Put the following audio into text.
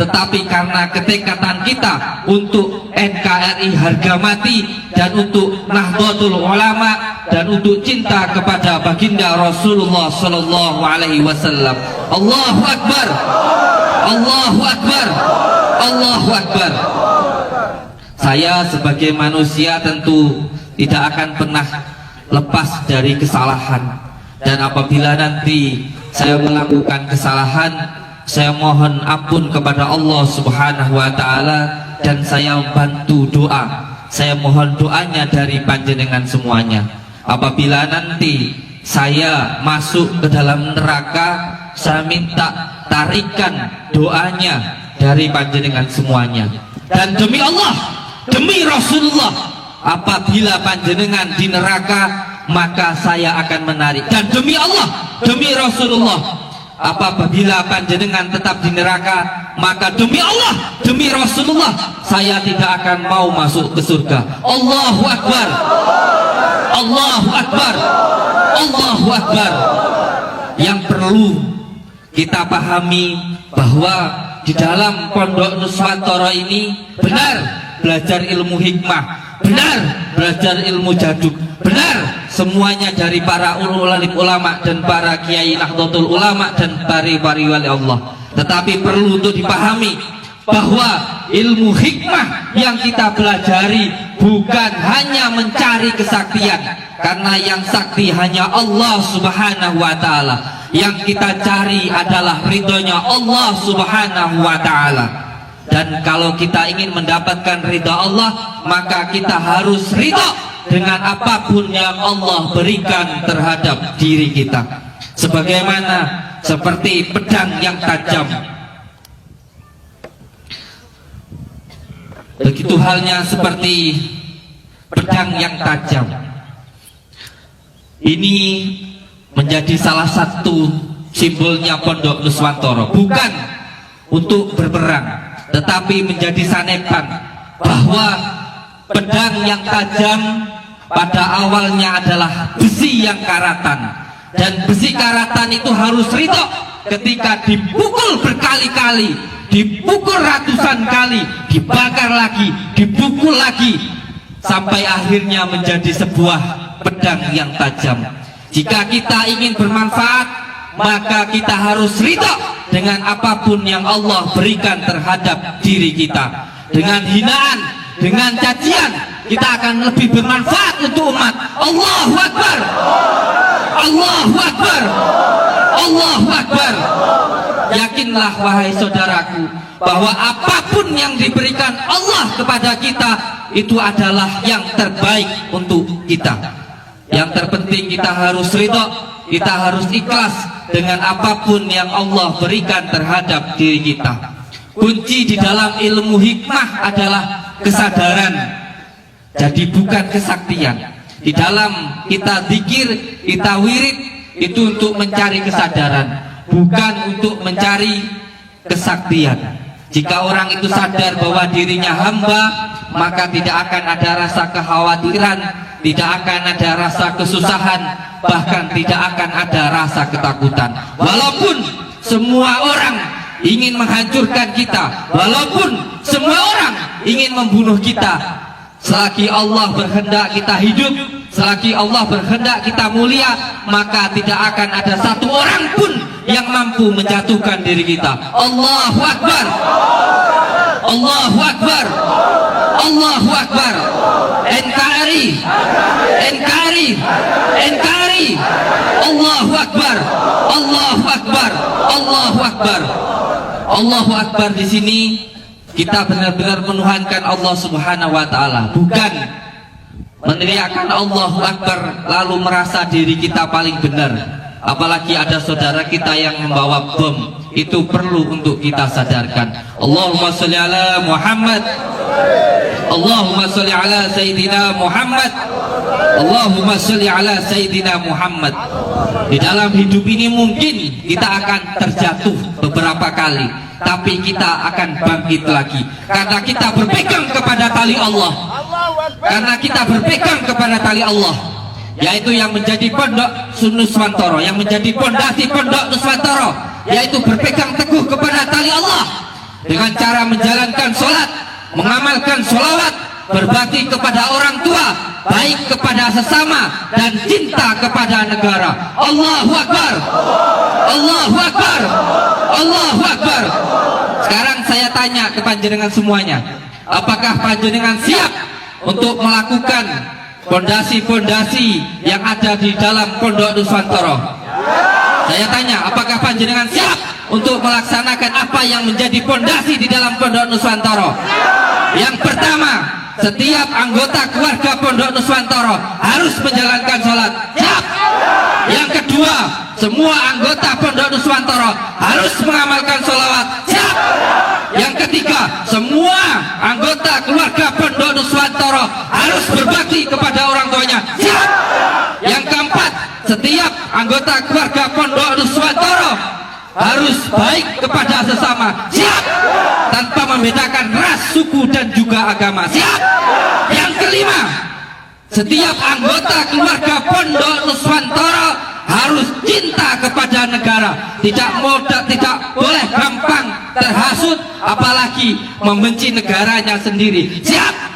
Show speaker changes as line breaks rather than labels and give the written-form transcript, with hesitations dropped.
tetapi karena ketekatan kita untuk NKRI harga mati dan untuk Nahdlatul Ulama dan untuk cinta kepada baginda Rasulullah sallallahu alaihi wasallam. Allahu akbar. Allahu akbar. Allahu akbar. Saya sebagai manusia tentu tidak akan pernah lepas dari kesalahan, dan apabila nanti saya melakukan kesalahan, saya mohon ampun kepada Allah Subhanahu wa taala, dan saya bantu doa. Saya mohon doanya dari panjenengan semuanya. Apabila nanti saya masuk ke dalam neraka, saya minta tarikan doanya dari panjenengan semuanya. Dan demi Allah, demi Rasulullah, apabila panjenengan di neraka, maka saya akan menarik. Dan demi Allah, demi Rasulullah, apabila panjenengan tetap di neraka, maka demi Allah, demi Rasulullah, saya tidak akan mau masuk ke surga. Allahu akbar. Allahu akbar. Allahu akbar. Yang perlu kita pahami bahwa di dalam Pondok Nuswantara ini benar belajar ilmu hikmah, benar belajar ilmu jaduk, benar semuanya dari para ulama dan para kiai Nahdlatul Ulama dan para wali Allah. Tetapi perlu untuk dipahami bahwa ilmu hikmah yang kita pelajari bukan hanya mencari kesaktian, karena yang sakti hanya Allah Subhanahu wa taala. Yang kita cari adalah ridhonya Allah Subhanahu wa taala. Dan kalau kita ingin mendapatkan ridha Allah, maka kita harus ridha dengan apapun yang Allah berikan terhadap diri kita. Sebagaimana seperti pedang yang tajam, begitu halnya seperti pedang yang tajam. Ini menjadi salah satu simbolnya Pondok Nuswantara, bukan untuk berperang, tetapi menjadi sanepan bahwa pedang yang tajam pada awalnya adalah besi yang karatan, dan besi karatan itu harus ridho ketika dipukul berkali-kali, dipukul ratusan kali, dibakar lagi, dipukul lagi, sampai akhirnya menjadi sebuah pedang yang tajam. Jika kita ingin bermanfaat, maka kita harus ridho dengan apapun yang Allah berikan terhadap diri kita. Dengan hinaan, dengan cacian, kita akan lebih bermanfaat untuk umat. Allahu akbar. Allahu akbar. Allahu akbar. Yakinlah wahai saudaraku, bahwa apapun yang diberikan Allah kepada kita, itu adalah yang terbaik untuk kita. Yang terpenting kita harus ridho, kita harus ikhlas dengan apapun yang Allah berikan terhadap diri kita. Kunci di dalam ilmu hikmah adalah kesadaran, jadi bukan kesaktian. Di dalam kita zikir, kita wirid, itu untuk mencari kesadaran, bukan untuk mencari kesaktian. Jika orang itu sadar bahwa dirinya hamba, maka tidak akan ada rasa kekhawatiran, tidak akan ada rasa kesusahan, bahkan tidak akan ada rasa ketakutan. Walaupun semua orang ingin menghancurkan kita, walaupun semua orang ingin membunuh kita, selagi Allah berkehendak kita hidup, selagi Allah berkehendak kita mulia, maka tidak akan ada satu orang pun yang mampu menjatuhkan diri kita. Allahu akbar. Allahu akbar. Allahu akbar. NKRI, NKRI, NKRI. Allahu akbar. Allahu akbar. Allahu akbar. Allahu akbar. Di sini kita benar-benar menuhankan Allah Subhanahu wa taala, bukan meneriakkan Allahu akbar lalu merasa diri kita paling benar. Apalagi ada saudara kita yang membawa bom, itu perlu untuk kita sadarkan. Allahumma sholli ala Muhammad. Allahumma sholli ala Sayyidina Muhammad. Allahumma sholli ala Sayyidina Muhammad. Di dalam hidup ini mungkin kita akan terjatuh beberapa kali, tapi kita akan bangkit lagi, karena kita berpegang kepada tali Allah. Karena kita berpegang kepada tali Allah, yaitu yang menjadi Pondok Nuswantara, yang menjadi pondasi Pondok Nuswantara, yaitu berpegang teguh kepada tali Allah. dengan cara menjalankan sholat, mengamalkan sholawat, berbakti kepada orang tua, baik kepada sesama, dan cinta kepada negara. Allahu Akbar, Allahu Akbar, Allahu Akbar. Sekarang saya tanya ke panjenengan semuanya, apakah panjenengan siap untuk melakukan fondasi-fondasi yang ada di dalam Pondok Nuswantara? Saya tanya, apakah panjenengan siap untuk melaksanakan apa yang menjadi fondasi di dalam Pondok Nuswantara? Yang pertama, setiap anggota keluarga Pondok Nuswantara harus menjalankan sholat. Siap. Yang kedua, semua anggota Pondok Nuswantara harus mengamalkan sholawat. Siap. Yang ketiga, semua anggota keluarga Pondok Nuswantara harus berbakti kepada orang tuanya. Siap. Yang keempat, setiap anggota keluarga Pondok Nuswantara harus baik kepada sesama. Siap. Tanpa membedakan ras, suku, dan juga agama. Siap. Yang kelima, setiap anggota keluarga Pondok Nuswantara harus cinta kepada negara. Tidak boleh gampang terhasut, apalagi membenci negaranya sendiri. Siap.